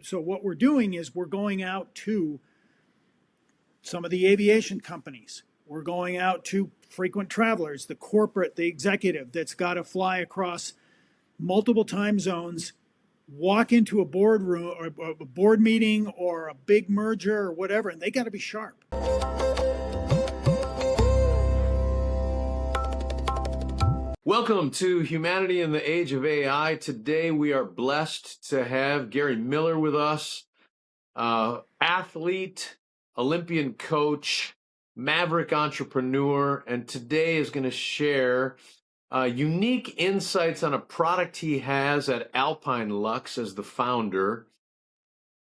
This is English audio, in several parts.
so what we're doing is we're going out to some of the aviation companies. We're going out to frequent travelers, the corporate, the executive that's got to fly across multiple time zones, walk into a boardroom or a board meeting or a big merger or whatever, and they got to be sharp. Welcome to Humanity in the Age of AI. Today we are blessed to have Gary Miller with us, athlete, Olympian coach, maverick entrepreneur, and today is going to share unique insights on a product he has at Alpine Lux as the founder,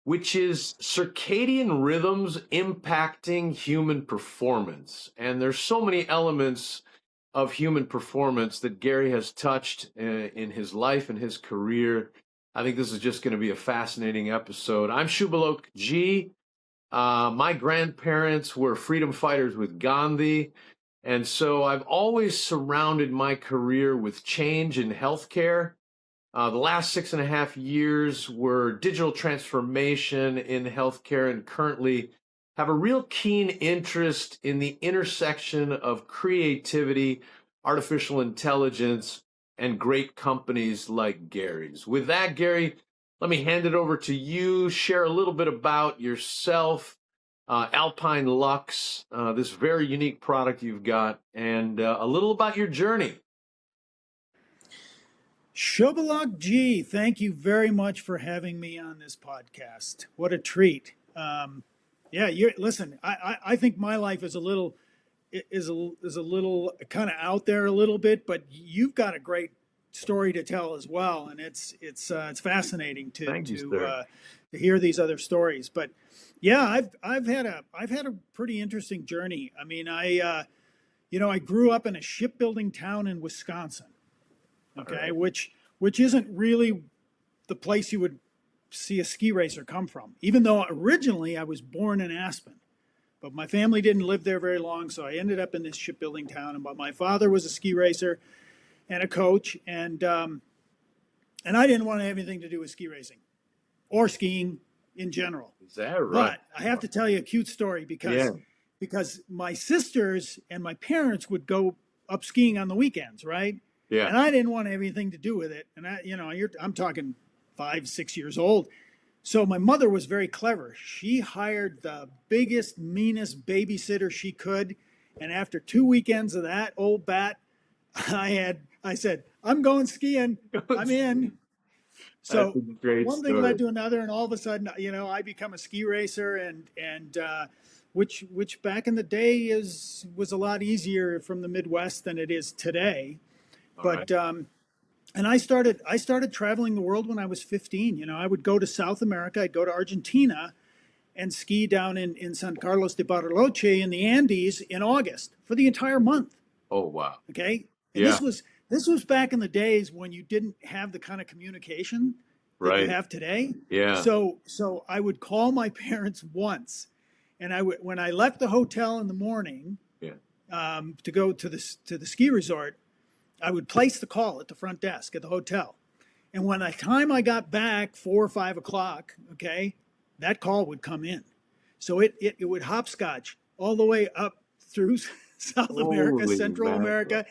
which is circadian rhythms impacting human performance. And there's so many elements of human performance that Gary has touched in his life and his career. I think this is just going to be a fascinating episode. I'm Shubhalok G. My grandparents were freedom fighters with Gandhi, and so I've always surrounded my career with change in healthcare. The last 6.5 years were digital transformation in healthcare, and currently have a real keen interest in the intersection of creativity, artificial intelligence, and great companies like Gary's. With that, Gary, let me hand it over to you. Share a little bit about yourself, Alpine Lux, this very unique product you've got, and a little about your journey. Shubhalok G, thank you very much for having me on this podcast. What a treat. Yeah, listen. I think my life is a little kind of out there a little bit, but you've got a great story to tell as well, and it's fascinating to hear these other stories. But yeah, I've had a pretty interesting journey. I mean, I grew up in a shipbuilding town in Wisconsin. Okay, right. which isn't really the place you would see a ski racer come from, even though originally I was born in Aspen, but my family didn't live there very long, so I ended up in this shipbuilding town. And my father was a ski racer and a coach, and I didn't want to have anything to do with ski racing or skiing in general. Is that right? But I have to tell you a cute story because my sisters and my parents would go up skiing on the weekends, right? Yeah. And I didn't want to have anything to do with it. And I'm talking 5-6 years old. So my mother was very clever. She hired the biggest, meanest babysitter she could. And after 2 weekends of that old bat, I said, I'm going skiing. I'm in. So one thing led to another, and all of a sudden, I become a ski racer, and which back in the day was a lot easier from the Midwest than it is today. But and I started traveling the world when I was 15. I would go to South America. I'd go to Argentina and ski down in San Carlos de Bariloche in the Andes in August for the entire month. Oh, wow. Okay. And this was back in the days when you didn't have the kind of communication that you have today. Yeah. So I would call my parents once, and when I left the hotel in the morning to go to the ski resort, I would place the call at the front desk at the hotel. And when the time I got back, 4 or 5 o'clock, okay, that call would come in. So it would hopscotch all the way up through South America, Central America,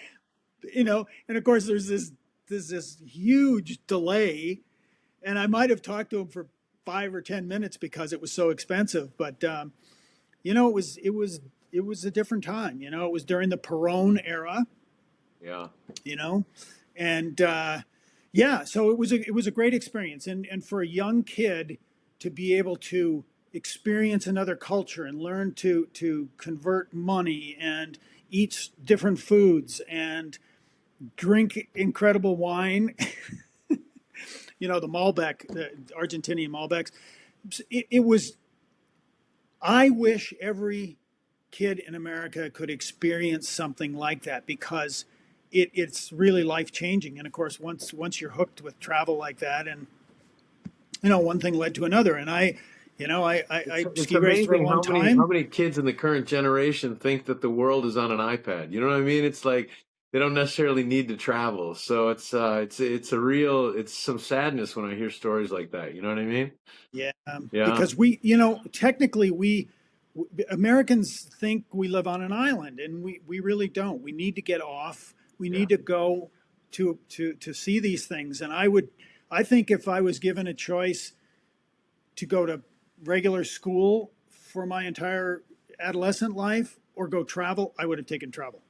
and of course there's this huge delay. And I might have talked to him for 5 or 10 minutes because it was so expensive. But, it was a different time. It was during the Perón era. Yeah. And so it was a great experience. And for a young kid to be able to experience another culture and learn to convert money and eat different foods and drink incredible wine, the Malbec, the Argentinian Malbecs, I wish every kid in America could experience something like that, because it's really life-changing. And of course, once you're hooked with travel like that, and one thing led to another, and I ski raced for a long time. How many kids in the current generation think that the world is on an iPad? You know what I mean? It's like they don't necessarily need to travel. So it's a real, it's some sadness when I hear stories like that. You know what I mean? Yeah, Yeah. because technically Americans think we live on an island, and we really don't. We need to get off. We Yeah. need to go to see these things. And I think if I was given a choice to go to regular school for my entire adolescent life or go travel, I would have taken travel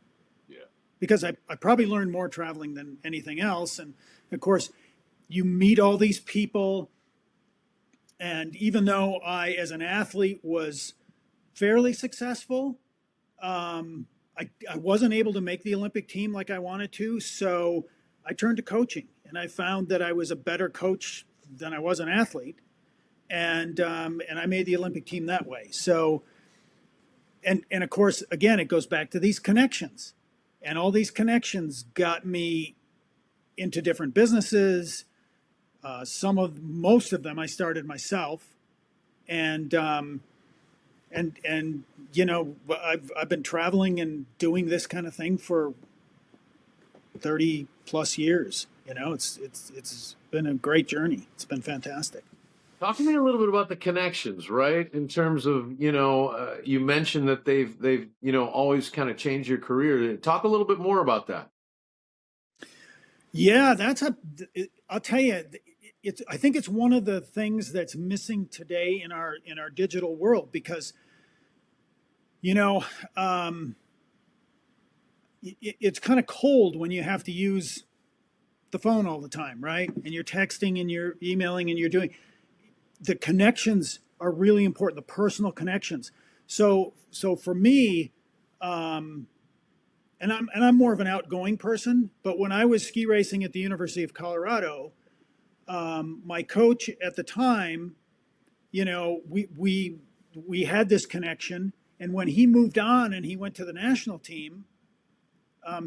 Yeah. because I probably learned more traveling than anything else. And of course, you meet all these people. And even though I, as an athlete, was fairly successful, I wasn't able to make the Olympic team like I wanted to. So I turned to coaching, and I found that I was a better coach than I was an athlete. And I made the Olympic team that way. So, and of course, again, it goes back to these connections, and all these connections got me into different businesses. Most of them I started myself, and I've been traveling and doing this kind of thing for 30 plus years. It's been a great journey. It's been fantastic. Talk to me a little bit about the connections, right? In terms of, you mentioned that they've always kind of changed your career. Talk a little bit more about that. Yeah, I'll tell you, I think it's one of the things that's missing today in our digital world because, it's kind of cold when you have to use the phone all the time, right? And you're texting and you're emailing and you're doing the connections are really important, the personal connections. So for me, and I'm more of an outgoing person, but when I was ski racing at the University of Colorado, my coach at the time, we had this connection, and when he moved on and he went to the national team,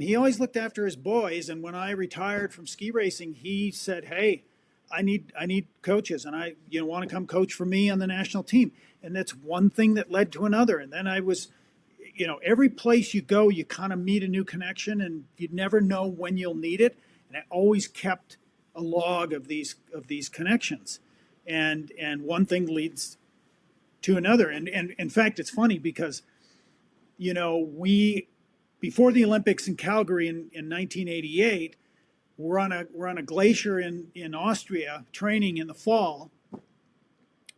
he always looked after his boys. And when I retired from ski racing, he said, "Hey, I need coaches, and I want to come coach for me on the national team." And that's one thing that led to another. And then I was, every place you go, you kind of meet a new connection, and you never know when you'll need it. And I always kept a log of these connections, and one thing leads to another. And in fact, it's funny because, we before the Olympics in Calgary in 1988. We're on a glacier in Austria training in the fall,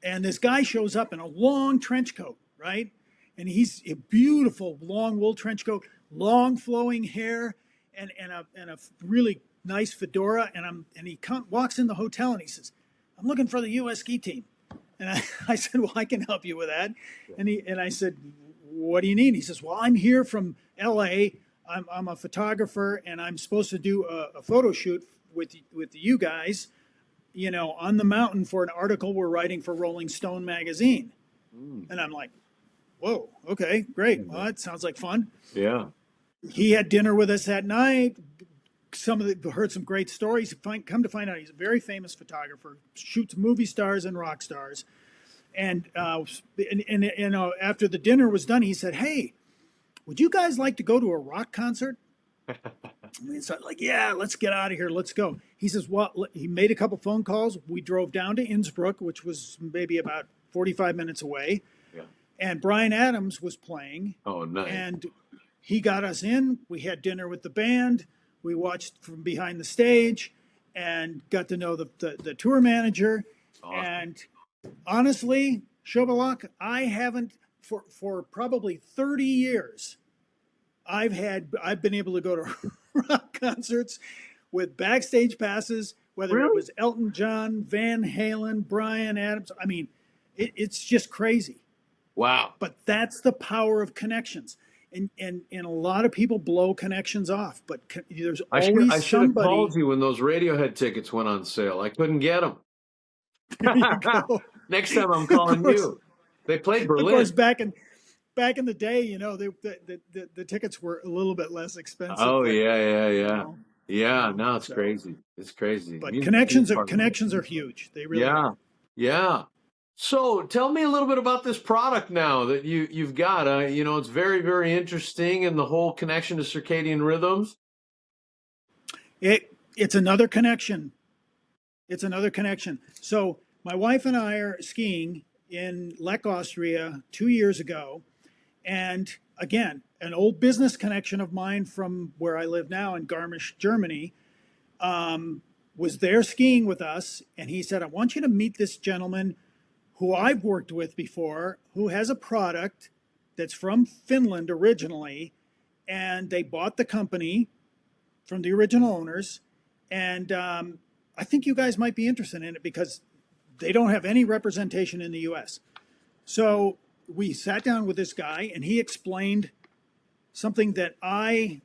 and this guy shows up in a long trench coat, right? And he's a beautiful long wool trench coat, long flowing hair, and a really nice fedora. And he walks in the hotel and he says, "I'm looking for the U.S. ski team." And I said, "Well, I can help you with that." And I said, "What do you need?" He says, "Well, I'm here from L.A. I'm a photographer, and I'm supposed to do a photo shoot with you guys, on the mountain for an article we're writing for Rolling Stone magazine." And I'm like, "Whoa, okay, great. Well, that sounds like fun." Yeah. He had dinner with us that night. Heard some great stories. Come to find out, he's a very famous photographer, shoots movie stars and rock stars. And after the dinner was done, he said, "Hey, would you guys like to go to a rock concert?" And so like, "Yeah, let's get out of here. Let's go." He says, "Well," he made a couple phone calls. We drove down to Innsbruck, which was maybe about 45 minutes away. Yeah. And Bryan Adams was playing. Oh, nice. And he got us in. We had dinner with the band. We watched from behind the stage and got to know the tour manager. Awesome. And honestly, Shubhalok, I haven't for probably 30 years. I've been able to go to rock concerts with backstage passes, whether it was Elton John, Van Halen, Bryan Adams. I mean, it's just crazy. Wow. But that's the power of connections. And a lot of people blow connections off, but there's always I should have somebody. called you when those Radiohead tickets went on sale. I couldn't get them. There you go. Next time I'm calling you. They played Berlin. Of course, back in the day, the tickets were a little bit less expensive. Oh, but, yeah. Yeah, no, it's so crazy. It's crazy. But connections are huge. They really are. Yeah. So tell me a little bit about this product now that you've got. It's very, very interesting, and the whole connection to circadian rhythms. It's another connection. It's another connection. So my wife and I are skiing in Lech, Austria 2 years ago. And again, an old business connection of mine from where I live now in Garmisch, Germany, was there skiing with us. And he said, I want you to meet this gentleman who I've worked with before, who has a product that's from Finland originally. And they bought the company from the original owners. And I think you guys might be interested in it because they don't have any representation in the US. So we sat down with this guy and he explained something that I,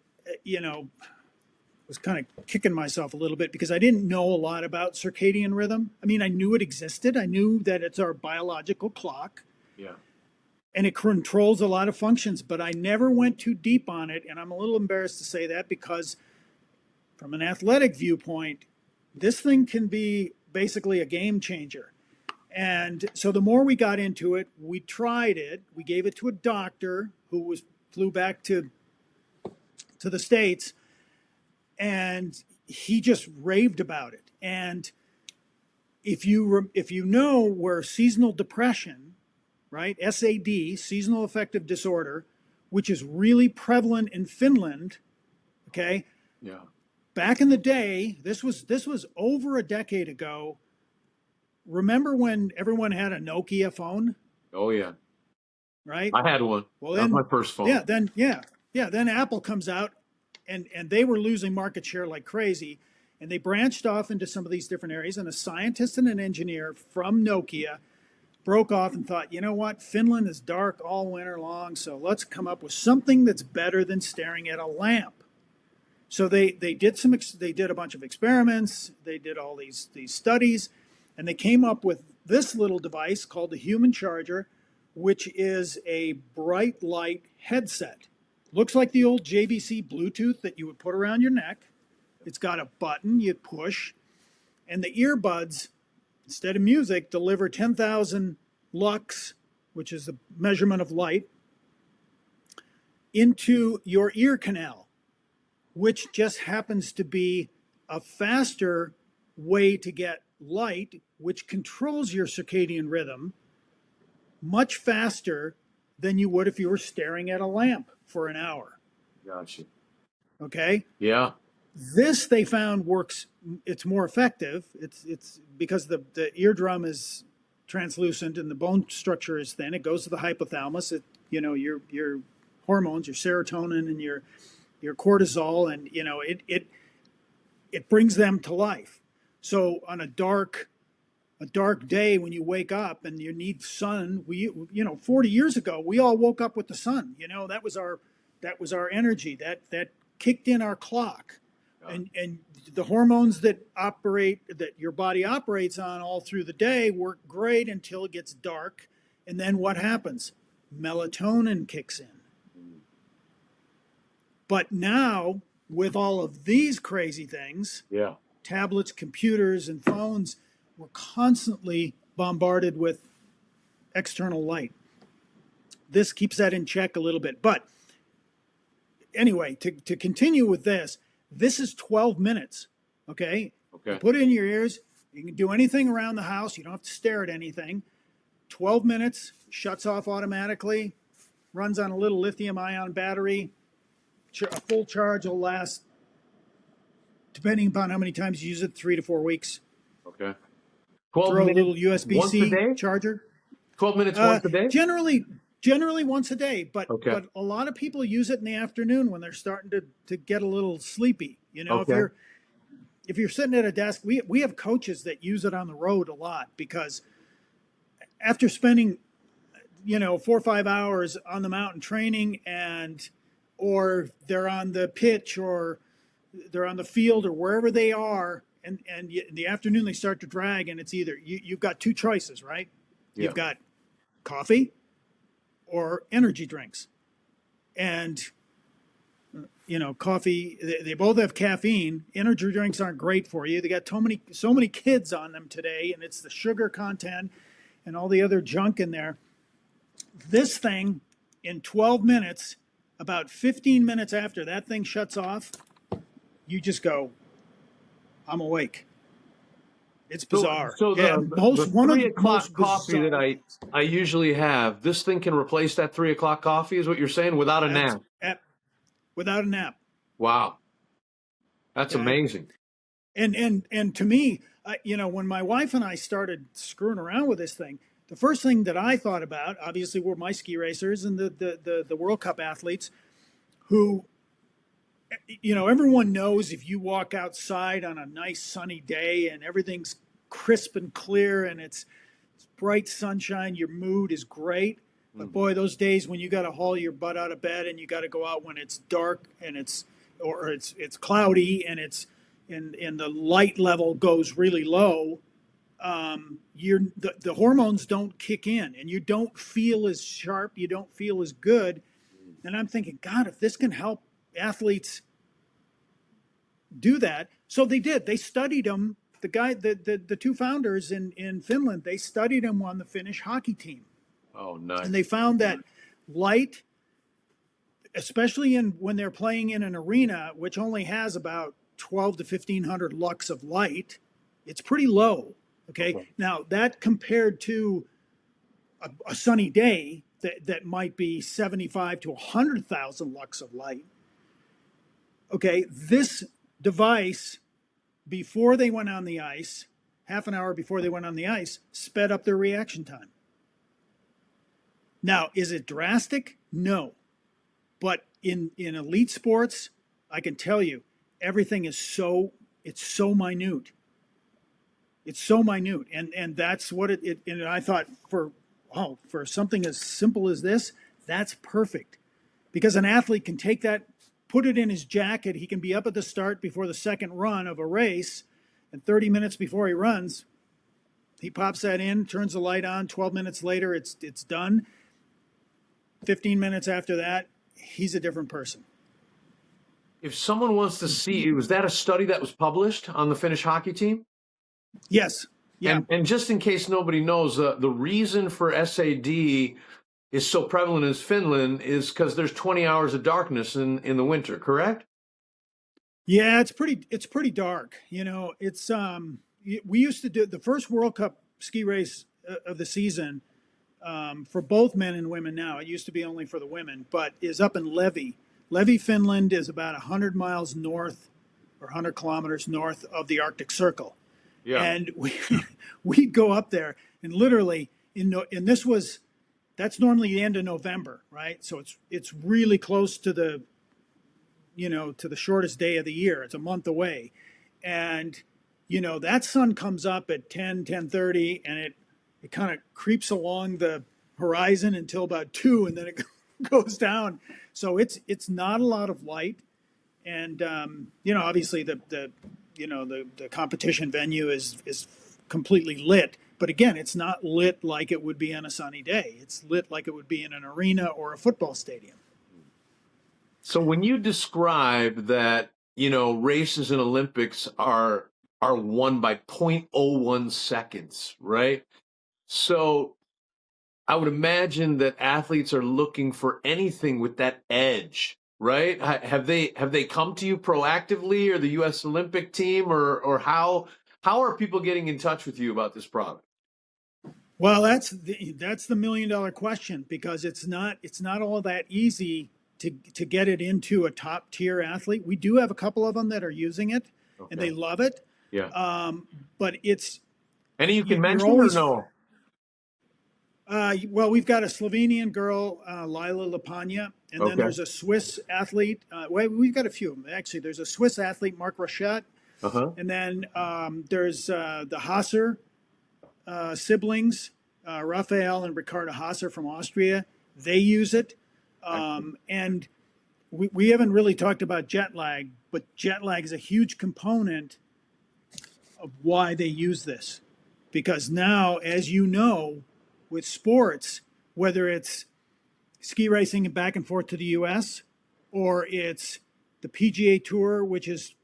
was kind of kicking myself a little bit because I didn't know a lot about circadian rhythm. I mean, I knew it existed. I knew that it's our biological clock. Yeah. And it controls a lot of functions, but I never went too deep on it. And I'm a little embarrassed to say that because from an athletic viewpoint, this thing can be basically a game changer. And so the more we got into it, we tried it. We gave it to a doctor who flew back to the States, and he just raved about it. And if you know where seasonal depression, right, SAD, seasonal affective disorder, which is really prevalent in Finland, okay? Yeah. Back in the day, this was over a decade ago. Remember when everyone had a Nokia phone? Oh yeah. Right? I had one. Well, That was then, my first phone. then Apple comes out and they were losing market share like crazy. And they branched off into some of these different areas. And a scientist and an engineer from Nokia broke off and thought, you know what? Finland is dark all winter long, so let's come up with something that's better than staring at a lamp. So they did a bunch of experiments. They did all these studies, and they came up with this little device called the HumanCharger, which is a bright light headset. Looks like the old JVC Bluetooth that you would put around your neck. It's got a button you push, and the earbuds, instead of music, deliver 10,000 lux, which is the measurement of light, into your ear canal, which just happens to be a faster way to get light, which controls your circadian rhythm much faster than you would if you were staring at a lamp for an hour. Gotcha. Okay? Yeah. This they found works. It's more effective. It's because the eardrum is translucent and the bone structure is thin. It goes to the hypothalamus. Your hormones, your serotonin and your cortisol, and it brings them to life. So on a dark day when you wake up and you need sun, 40 years ago we all woke up with the sun. That was our energy that kicked in our clock. And the hormones that your body operates on all through the day work great until it gets dark. And then what happens? Melatonin kicks in. But now, with all of these crazy things, Yeah. tablets, computers, and phones, we're constantly bombarded with external light. This keeps that in check a little bit. But anyway, to continue with this is 12 minutes, okay? Okay. Put it in your ears. You can do anything around the house. You don't have to stare at anything. 12 minutes, shuts off automatically, runs on a little lithium-ion battery. A full charge will last, depending upon how many times you use it, 3 to 4 weeks. Okay. 12 Throw a minutes little USB-C charger. 12 minutes once a day? Generally once a day, but Okay. but a lot of people use it in the afternoon when they're starting to get a little sleepy. Okay. If you're sitting at a desk, we have coaches that use it on the road a lot because after spending 4 or 5 hours on the mountain training or they're on the pitch or they're on the field or wherever they are, and in the afternoon they start to drag, and it's either you've got two choices, right? Yeah. You've got coffee or energy drinks. And, coffee, they both have caffeine. Energy drinks aren't great for you. They got so many kids on them today, and it's the sugar content and all the other junk in there. This thing, in 12 minutes, about 15 minutes after that thing shuts off, you just go, I'm awake. It's So, bizarre. so Yeah, the one of three the o'clock most coffee that bizarre. I usually have, this thing can replace that 3 o'clock coffee, is what you're saying, without a That's nap. without a nap. Wow, that's Okay, amazing. and to me, when my wife and I started screwing around with this thing, the first thing that I thought about, obviously, were my ski racers and the World Cup athletes who, everyone knows if you walk outside on a nice sunny day and everything's crisp and clear and it's bright sunshine, your mood is great. But Mhm. boy, those days when you got to haul your butt out of bed and you got to go out when it's dark and it's cloudy and and the light level goes really low, the hormones don't kick in and you don't feel as sharp, you don't feel as good. And I'm thinking, God, if this can help athletes do that. So they did. They studied them. The two founders in Finland, they studied them on the Finnish hockey team. Oh, nice. And they found that light, especially when they're playing in an arena, which only has about 12 to 1500 lux of light, it's pretty low. Okay. Okay. Now that compared to a sunny day that might be 75 to 100,000 lux of light. Okay. This device, before they went on the ice, half an hour before they went on the ice, sped up their reaction time. Now, is it drastic? No. But in elite sports, I can tell you, everything is it's so minute. It's so minute. And that's what and I thought for something as simple as this, that's perfect. Because an athlete can take that, put it in his jacket, he can be up at the start before the second run of a race, and 30 minutes before he runs, he pops that in, turns the light on. 12 minutes later, it's done. 15 minutes after that, he's a different person. If someone wants to see, was that a study that was published on the Finnish hockey team? Yes. Yeah. And just in case nobody knows, the reason for SAD is so prevalent in Finland is because there's 20 hours of darkness in the winter, correct? Yeah, it's pretty dark. It's we used to do the first World Cup ski race of the season, for both men and women now. It used to be only for the women, but is up in Levi. Levi, Finland is about 100 miles north or 100 kilometers north of the Arctic Circle. Yeah. And we'd go up there and literally and that's normally the end of November, right? So it's really close to to the shortest day of the year. It's a month away. And that sun comes up at 10:30 and it kind of creeps along the horizon until about 2 and then it goes down. So it's not a lot of light. And obviously the competition venue is completely lit, but again, it's not lit like it would be on a sunny day. It's lit like it would be in an arena or a football stadium. So when you describe that, races in Olympics are won by 0.01 seconds, right? So I would imagine that athletes are looking for anything with that edge, right? Have they come to you proactively, or the U.S. Olympic team, or how are people getting in touch with you about this product? Well, that's the $1 million question, because it's not all that easy to get it into a top tier athlete. We do have a couple of them that are using it and Okay. they love it. Yeah. But it's Any you can you're mention or always no? well, we've got a Slovenian girl, Lila Lapanya, and then Okay. there's a Swiss athlete. Well, we've got a few of them actually. There's a Swiss athlete, Mark Rochet, Uh-huh. and then there's the Hasser siblings, Raphael and Ricardo Hasser from Austria. They use it. And we haven't really talked about jet lag, but jet lag is a huge component of why they use this. Because now, as you know, with sports, whether it's ski racing and back and forth to the US, or it's the PGA Tour, which is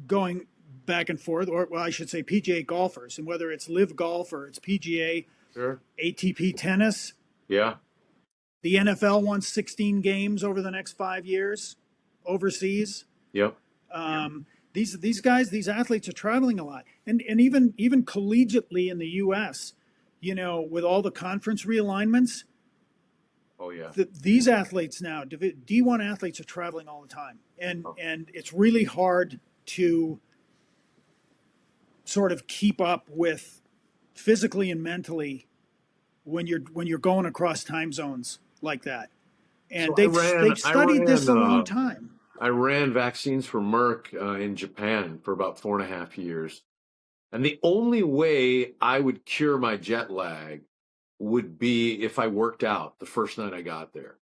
going back and forth, or well, I should say PGA golfers, and whether it's Live Golf or it's PGA, Sure. ATP tennis, Yeah. the NFL wants 16 games over the next 5 years overseas. Yep. These guys, these athletes are traveling a lot, and even collegiately in the U.S., with all the conference realignments, Oh yeah. these athletes now, D1 athletes are traveling all the time, and Oh, and it's really hard to sort of keep up with physically and mentally when you're going across time zones like that. And so they've studied this a long time. I ran vaccines for Merck in Japan for about 4.5 years. And the only way I would cure my jet lag would be if I worked out the first night I got there.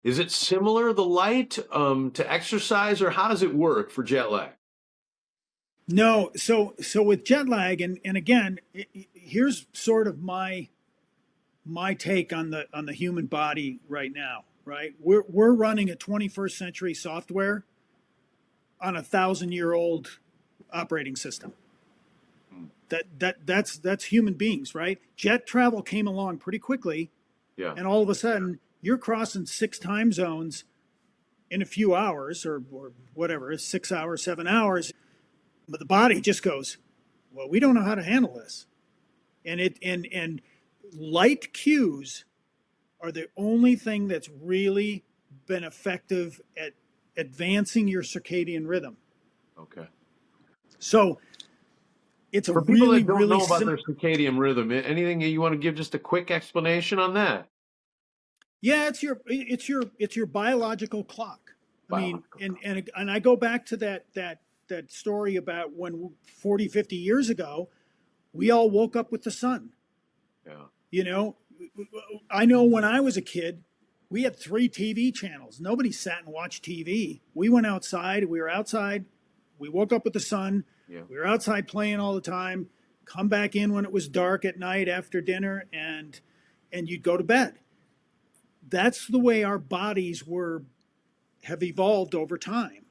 Is it similar, the light, to exercise, or how does it work for jet lag? No, so with jet lag, and again, here's sort of my take on the human body right now. Right, we're running a 21st century software on a 1,000-year-old operating system. Mm, That's human beings, right? Jet travel came along pretty quickly, yeah. and all of a sudden you're crossing 6 time zones in a few hours, or whatever, 6 hours, 7 hours. But the body just goes, well, we don't know how to handle this, and light cues are the only thing that's really been effective at advancing your circadian rhythm. Okay. So it's a For people really, that don't really know about their simple. circadian rhythm, anything you want to give just a quick explanation on that? Yeah, it's your biological clock. I mean, Biological and clock. and and I go back to that story about when 40, 50 years ago, we all woke up with the sun. Yeah. You know, I know when I was a kid, we had 3 TV channels. Nobody sat and watched TV. We went outside. We were outside. We woke up with the sun. Yeah. We were outside playing all the time. Come back in when it was dark at night after dinner, and you'd go to bed. That's the way our bodies have evolved over time,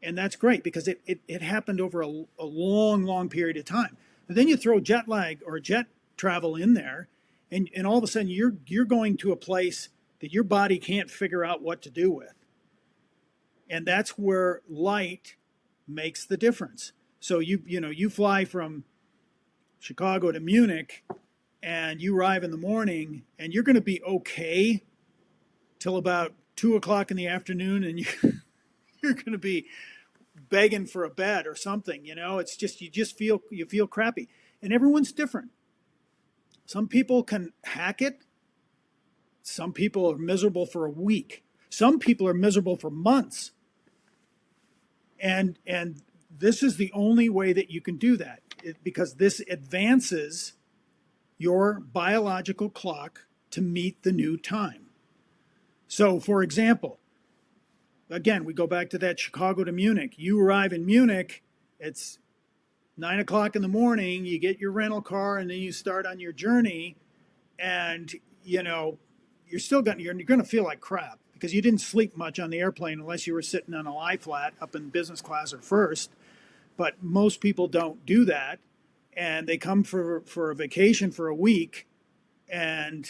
and that's great because it happened over a long period of time. And then you throw jet lag or jet travel in there, and all of a sudden you're going to a place that your body can't figure out what to do with, and that's where light makes the difference. So you fly from Chicago to Munich, and you arrive in the morning, and you're going to be okay till about 2 o'clock in the afternoon, and you're going to be begging for a bed or something. It's just you feel crappy, and everyone's different. Some people can hack it. Some people are miserable for a week. Some people are miserable for months. And this is the only way that you can do that, because this advances your biological clock to meet the new time. So, for example, again, we go back to that Chicago to Munich. You arrive in Munich, it's 9 o'clock in the morning, you get your rental car, and then you start on your journey, and you're going to feel like crap because you didn't sleep much on the airplane unless you were sitting on a lie flat up in business class or first. But most people don't do that, and they come for a vacation for a week, and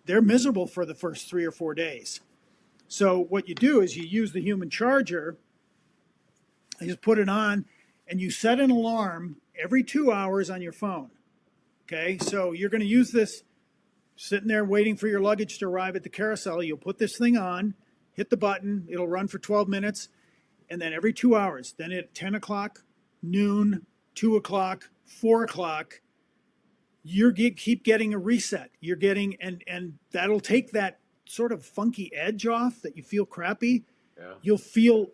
they're miserable for the first 3 or 4 days. So what you do is you use the HumanCharger, you just put it on, and you set an alarm every 2 hours on your phone. Okay, so you're going to use this sitting there waiting for your luggage to arrive at the carousel. You'll put this thing on, hit the button, it'll run for 12 minutes, and then every 2 hours, then at 10 o'clock, noon, 2 o'clock, 4 o'clock, keep getting a reset. You're getting, and that'll take that sort of funky edge off that you feel crappy. Yeah. You'll feel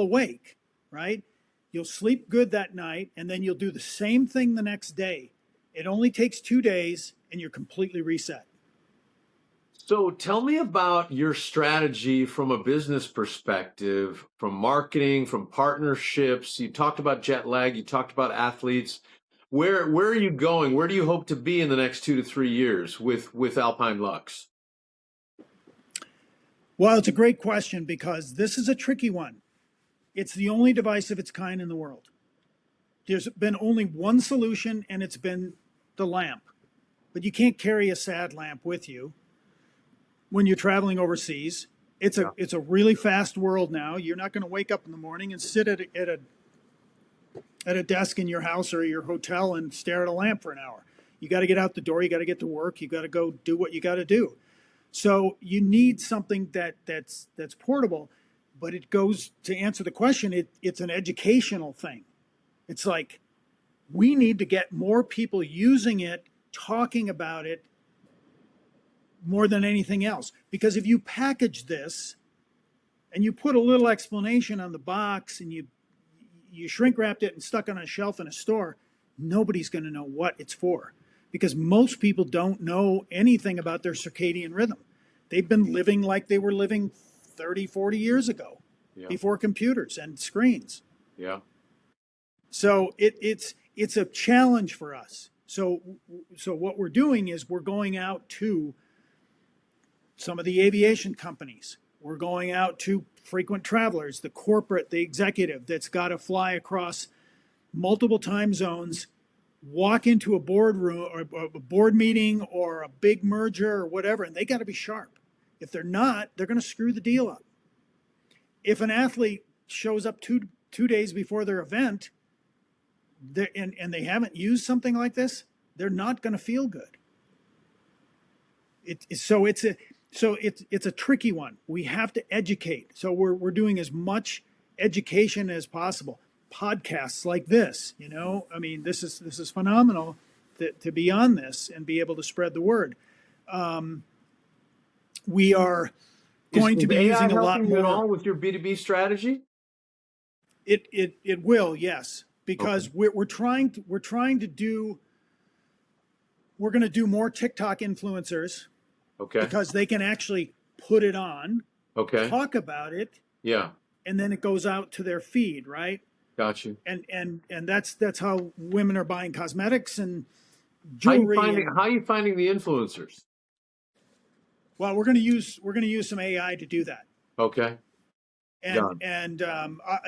awake, right? You'll sleep good that night, and then you'll do the same thing the next day. It only takes 2 days, and you're completely reset. So tell me about your strategy from a business perspective, from marketing, from partnerships. You talked about jet lag, you talked about athletes. Where are you going? Where do you hope to be in the next 2 to 3 years with Alpine Lux? Well, it's a great question because this is a tricky one. It's the only device of its kind in the world. There's been only one solution, and it's been the lamp. But you can't carry a sad lamp with you when you're traveling overseas. Yeah. it's a really fast world now. You're not going to wake up in the morning and sit at a desk in your house or your hotel and stare at a lamp for an hour. You got to get out the door. You got to get to work. You got to go do what you got to do. So you need something that's portable, but it goes to answer the question. It's an educational thing. It's like we need to get more people using it, talking about it more than anything else. Because if you package this and you put a little explanation on the box and you shrink wrapped it and stuck it on a shelf in a store, nobody's going to know what it's for, because most people don't know anything about their circadian rhythm. They've been living like they were living 30, 40 years ago, Yeah. before computers and screens. Yeah. So it's a challenge for us. So what we're doing is we're going out to some of the aviation companies. We're going out to frequent travelers, the corporate, the executive that's got to fly across multiple time zones, walk into a boardroom or a board meeting or a big merger or whatever, and they got to be sharp. If they're not, they're going to screw the deal up. If an athlete shows up two days before their event, and they haven't used something like this, they're not going to feel good. So it's a tricky one. We have to educate. So we're doing as much education as possible. Podcasts like this, I mean, this is phenomenal to be on this and be able to spread the word. We are going to be using a lot more. At all with your B2B strategy? It will, yes, because okay. we're going to do more TikTok influencers. Okay. Because they can actually put it on, okay, talk about it, yeah, and then it goes out to their feed, right? Got you. And that's how women are buying cosmetics and jewelry. How are you finding the influencers? Well, we're going to use some AI to do that. Okay. And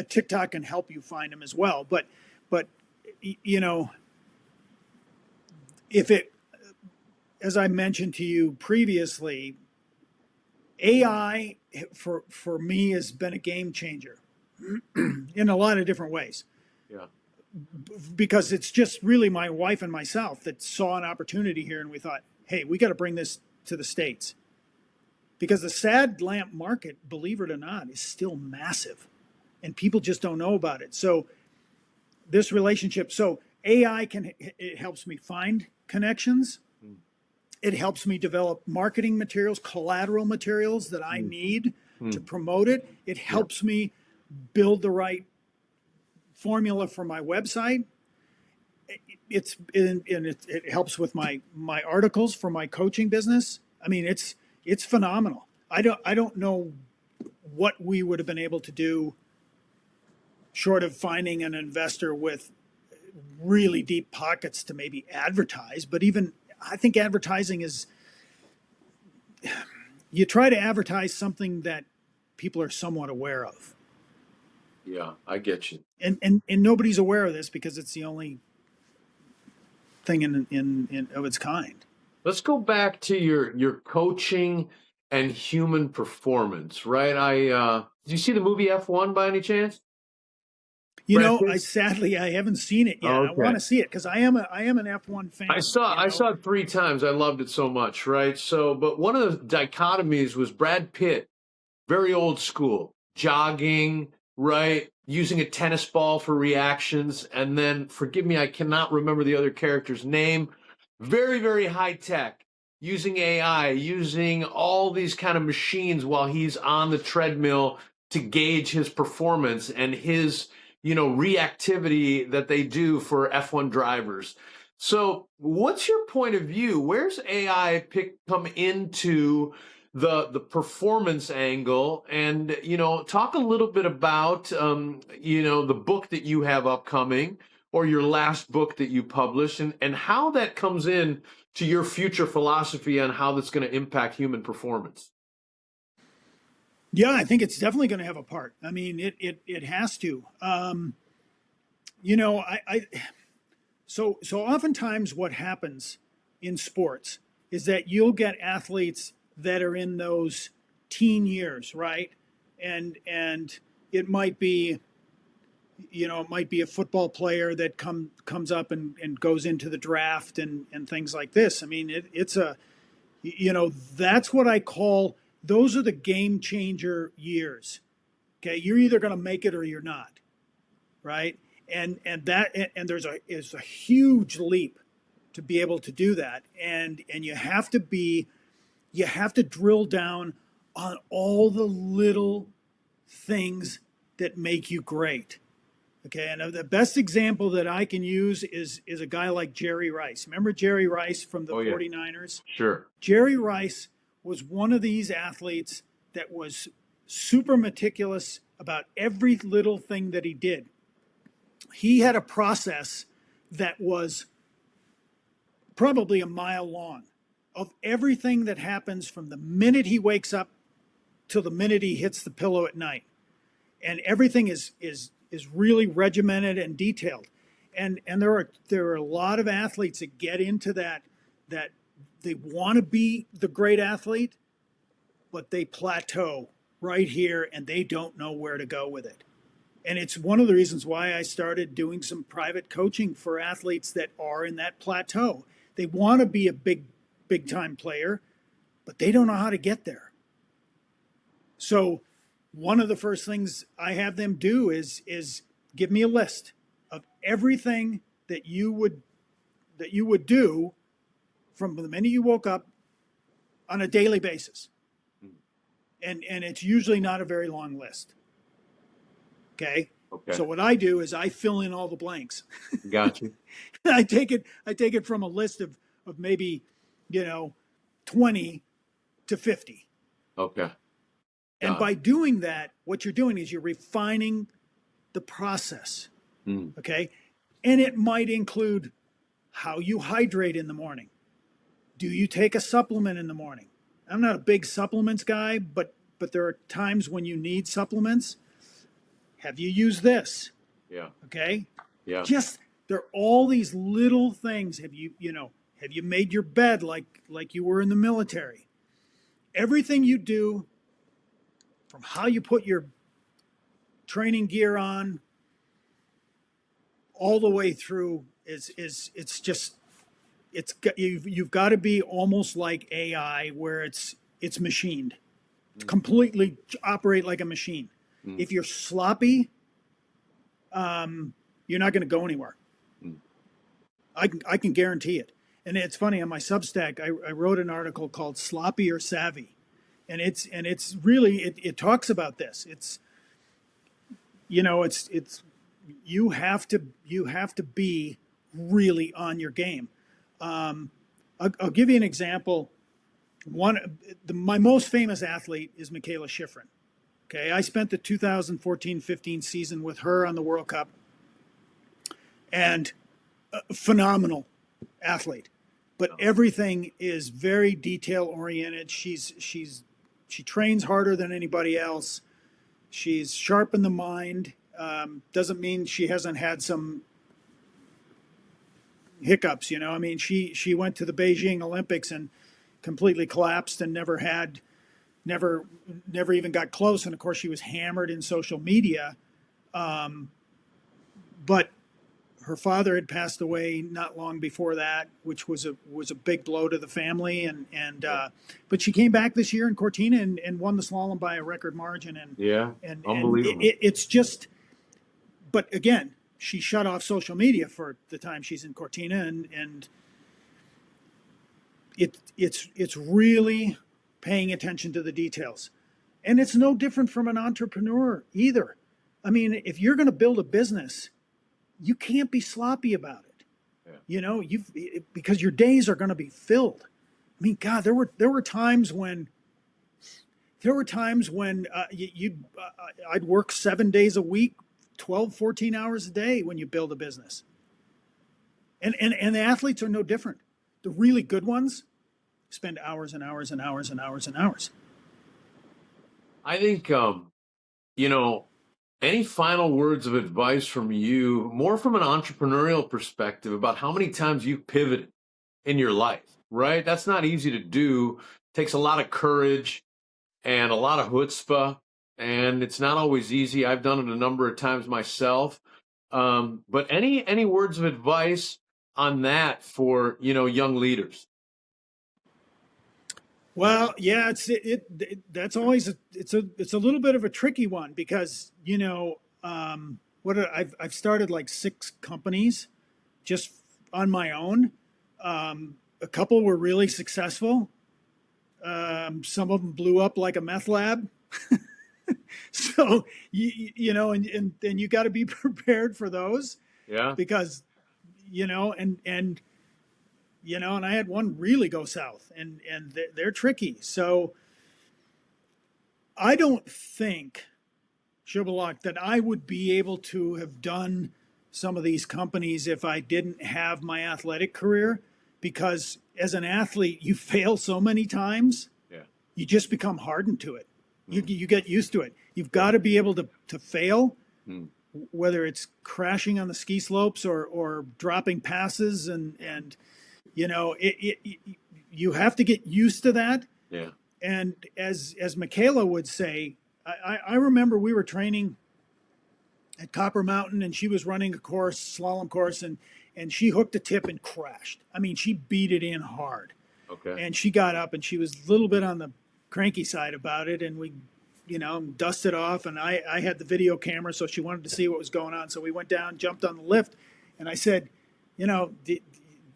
TikTok can help you find them as well. But if it, as I mentioned to you previously, AI for me has been a game changer in a lot of different ways. Yeah. Because it's just really my wife and myself that saw an opportunity here, and we thought, hey, we got to bring this to the States. Because the sad lamp market, believe it or not, is still massive, and people just don't know about it. So this relationship, so AI it helps me find connections. It helps me develop marketing materials, collateral materials that I need to promote it. It helps me build the right formula for my website. It helps with my articles for my coaching business. I mean, it's phenomenal. I don't know what we would have been able to do short of finding an investor with really deep pockets to maybe advertise, but even I think advertising is, you try to advertise something that people are somewhat aware of. Yeah, I get you. And nobody's aware of this because it's the only thing in of its kind. Let's go back to your coaching and human performance, right? Did you see the movie F1 by any chance? I haven't seen it yet. Okay. I want to see it because I am an F1 fan. I saw it 3 times. I loved it so much, right? So, but one of the dichotomies was Brad Pitt, very old school, jogging, right? Using a tennis ball for reactions. And then, forgive me, I cannot remember the other character's name. Very, very high tech, using AI, using all these kind of machines while he's on the treadmill to gauge his performance and his reactivity that they do for F1 drivers. So what's your point of view? Where's AI come into the performance angle? And, talk a little bit about, the book that you have upcoming or your last book that you published and how that comes in to your future philosophy on how that's going to impact human performance. Yeah, I think it's definitely going to have a part. I mean, it has to. So oftentimes what happens in sports is that you'll get athletes that are in those teen years, right? And it might be, it might be a football player that comes up and goes into the draft and things like this. I mean, it's a, that's what I call, those are the game changer years. Okay, you're either going to make it or you're not, right? And there's a huge leap to be able to do that, and you have to drill down on all the little things that make you great. Okay, and the best example that I can use is a guy like Jerry Rice. Remember Jerry Rice from the 49ers? Sure. Jerry Rice was one of these athletes that was super meticulous about every little thing that he did. He had a process that was probably a mile long of everything that happens from the minute he wakes up till the minute he hits the pillow at night. And everything is really regimented and detailed. And there are a lot of athletes that get into that they want to be the great athlete, but they plateau right here and they don't know where to go with it. And it's one of the reasons why I started doing some private coaching for athletes that are in that plateau. They want to be a big time player, but they don't know how to get there. So one of the first things I have them do is give me a list of everything that you would do from the minute you woke up on a daily basis. And it's usually not a very long list. Okay. So what I do is I fill in all the blanks. Gotcha. I take it from a list of maybe, 20 to 50. Okay. And by doing that, what you're doing is you're refining the process. Okay. And it might include how you hydrate in the morning. Do you take a supplement in the morning? I'm not a big supplements guy, but there are times when you need supplements. Have you used this? Yeah. Okay. Yeah. Just, there are all these little things. Have you made your bed like you were in the military? Everything you do, from how you put your training gear on all the way through you've got to be almost like AI, where it's machined. It's completely operate like a machine. If you're sloppy, you're not going to go anywhere. I can guarantee it. And it's funny, on my Substack, I wrote an article called "Sloppy or Savvy," and it's really it talks about this. It's you have to be really on your game. I'll give you an example. My most famous athlete is Mikaela Shiffrin. Okay, I spent the 2014-15 season with her on the World Cup, and a phenomenal athlete. But everything is very detail oriented. She trains harder than anybody else. She's sharp in the mind. Doesn't mean she hasn't had some hiccups. I mean, she went to the Beijing Olympics and completely collapsed and never even got close. And of course, she was hammered in social media. But her father had passed away not long before that, which was a big blow to the family. But she came back this year in Cortina and won the slalom by a record margin. And Unbelievable. It's just, but again, she shut off social media for the time she's in Cortina, and it's really paying attention to the details. And it's no different from an entrepreneur either. I mean, if you're going to build a business, you can't be sloppy about it. Yeah. Because your days are going to be filled. I mean, God, there were times when I'd work 7 days a week, 12, 14 hours a day when you build a business. And the athletes are no different. The really good ones spend hours and hours and hours and hours and hours. I think, any final words of advice from you, more from an entrepreneurial perspective, about how many times you've pivoted in your life, right? That's not easy to do. It takes a lot of courage. and a lot of chutzpah, and it's not always easy. I've done it a number of times myself. But any words of advice on that for, young leaders? Well, yeah, that's always it's a little bit of a tricky one because I've started like 6 companies just on my own. A couple were really successful. Some of them blew up like a meth lab. So and you got to be prepared for those Yeah. because and and I had one really go south, and they're tricky. So I don't think, Shubhalok, that I would be able to have done some of these companies if I didn't have my athletic career, because as an athlete, you fail so many times, Yeah. you just become hardened to it. You get used to it. You've got to be able to fail, Mm. whether it's crashing on the ski slopes or dropping passes, and you have to get used to that. Yeah. And as Mikaela would say, I remember we were training at Copper Mountain, and she was running a course, slalom course, and she hooked a tip and crashed. I mean, she beat it in hard. Okay. And she got up, and she was a little bit on the cranky side about it, and we dusted off, and I had the video camera, so she wanted to see what was going on. So we went down, jumped on the lift, and I said,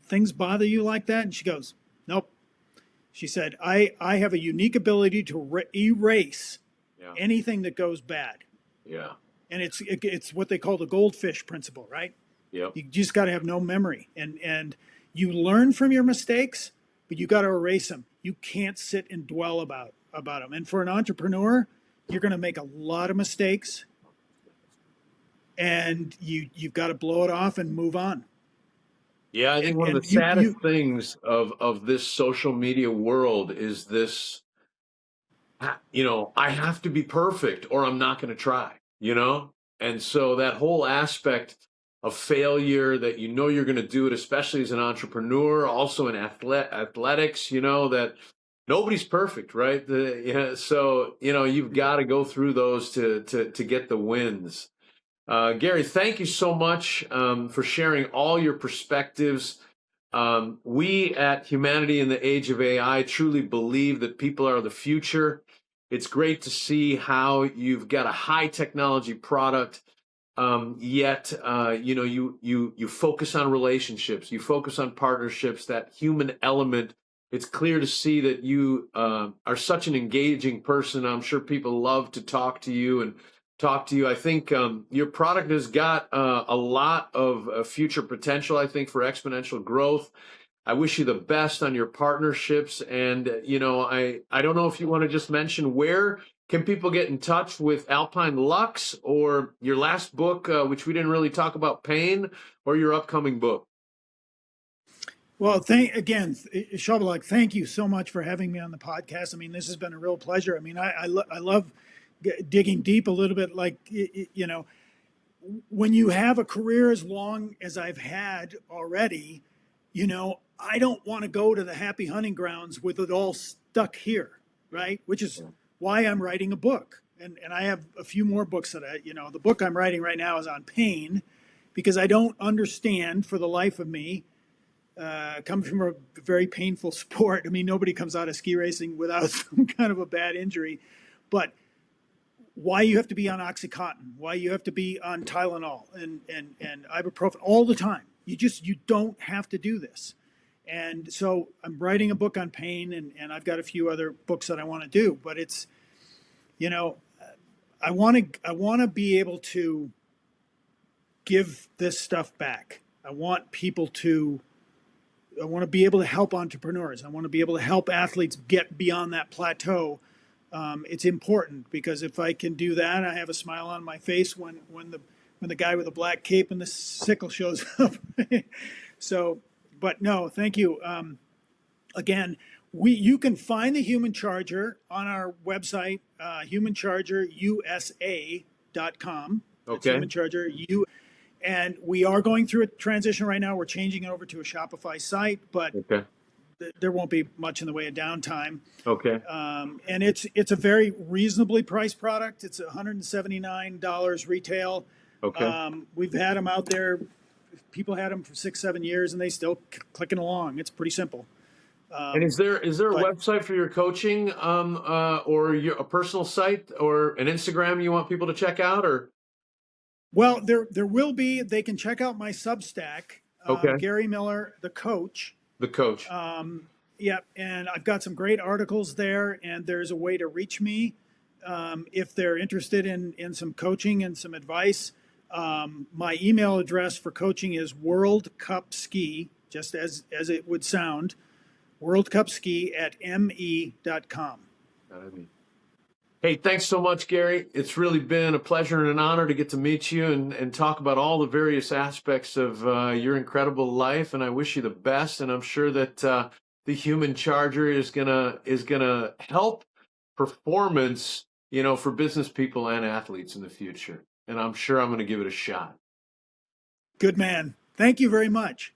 things bother you like that? And she goes, nope. She said, I have a unique ability to erase Yeah. anything that goes bad. Yeah. And it's what they call the goldfish principle, right? Yep. You just got to have no memory. And you learn from your mistakes, but you got to erase them. You can't sit and dwell about them. And for an entrepreneur, you're going to make a lot of mistakes, and you've got to blow it off and move on. Yeah, I think one of the saddest things of this social media world is this, I have to be perfect or I'm not going to try. And so that whole aspect of failure that you're going to do it, especially as an entrepreneur, also in athletics, that nobody's perfect, right? So, you've got to go through those to get the wins. Gary, thank you so much for sharing all your perspectives. We at Humanity in the Age of AI truly believe that people are the future. It's great to see how you've got a high technology product, yet you focus on relationships, you focus on partnerships, that human element. It's clear to see that you are such an engaging person. I'm sure people love to talk to you and talk to you. I think your product has got a lot of future potential, I think, for exponential growth. I wish you the best on your partnerships. And, I don't know if you want to just mention where can people get in touch with Alpine Lux or your last book, which we didn't really talk about, Pain, or your upcoming book. Well, Shubhalok, thank you so much for having me on the podcast. I mean, this has been a real pleasure. I mean, I love digging deep a little bit, like, when you have a career as long as I've had already, I don't want to go to the happy hunting grounds with it all stuck here, right? Which is why I'm writing a book. And I have a few more books that the book I'm writing right now is on pain, because I don't understand for the life of me, coming from a very painful sport. I mean, nobody comes out of ski racing without some kind of a bad injury, but why you have to be on Oxycontin, why you have to be on Tylenol and ibuprofen all the time. You don't have to do this. And so I'm writing a book on pain, and I've got a few other books that I want to do, but it's, I want to be able to give this stuff back. I want to be able to help entrepreneurs. I want to be able to help athletes get beyond that plateau. It's important, because if I can do that, I have a smile on my face when the guy with the black cape and the sickle shows up. So, but no, thank you. Again, you can find the HumanCharger on our website, HumanChargerUSA.com. Okay. HumanCharger. And we are going through a transition right now. We're changing it over to a Shopify site, but Okay. there won't be much in the way of downtime. Okay. And it's a very reasonably priced product. It's $179 retail. Okay. We've had them out there. People had them for 6-7 years, and they still clicking along. It's pretty simple. And is there a but- website for your coaching, or a personal site or an Instagram you want people to check out, or? Well, there will be. They can check out my Substack, Okay. Gary Miller, the coach. The coach. Yeah, and I've got some great articles there, and there's a way to reach me if they're interested in some coaching and some advice. My email address for coaching is World Cup Ski, just as it would sound, worldcupski@me.com. Hey, thanks so much, Gary. It's really been a pleasure and an honor to get to meet you and talk about all the various aspects of your incredible life. And I wish you the best. And I'm sure that the HumanCharger is gonna help performance, for business people and athletes in the future. And I'm sure I'm going to give it a shot. Good man. Thank you very much.